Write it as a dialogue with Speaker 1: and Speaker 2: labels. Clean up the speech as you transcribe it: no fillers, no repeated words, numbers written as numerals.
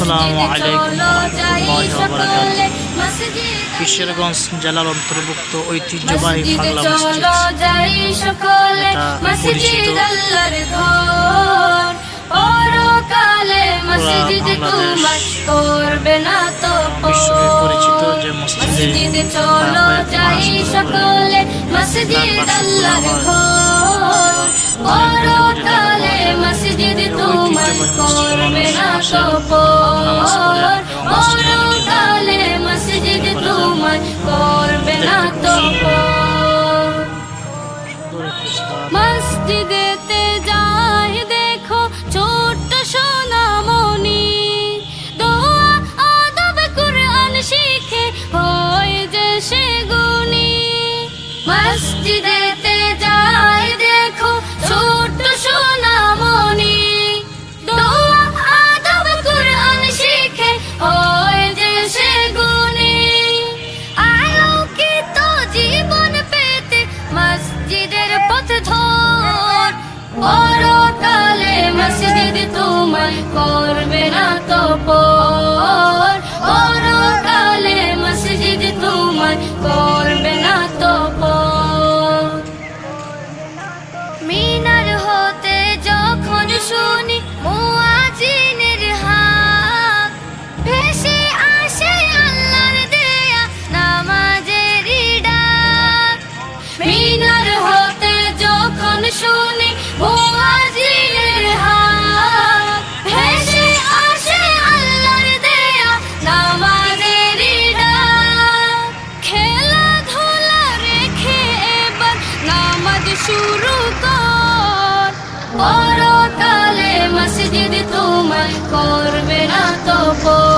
Speaker 1: আসসালামু আলাইকুম ওয়া রাহমাতুল্লাহি ওয়া বারাকাতুহু। কিশোরগঞ্জ জেলার অন্তর্ভুক্ত ঐতিহ্যবাহী পাগলা মসজিদ, এটা পরিচিত বিশ্বব্যাপী পরিচিত যে মসজিদে
Speaker 2: মসজিদেতে যাই দেখো ছোট্ট সোনামণি, দোয়া আদব কুরআন শিখে হয় যে সে গুণী। মসজিদেতে যাই দেখো ছোট্ট সোনামণি, দোয়া আদব কুরআন শিখে হয় যে সে গুণী। আলোকিত জীবন পেতে মসজিদের পথ ধর, পরকালে মসজিদ তোমায় করবে না তোপর, পরকালে মসজিদ তোমায় করবে না তোপর। মিনার হতে যখন শুনি মুয়াজ্জিনের হাক, ভেসে আসে আল্লাহর দেয়া নামাজেরই ডাক। মিনার হতে যখন শুনি মুয়াজ্জিনের হাক, ভেসে আসে আল্লাহর দেয়া নামাজেরই ডাক। খেলাধুলা রেখে এবার নামাজ শুরু কর, পরকালে মসজিদ তোমায় করবে না তোপর।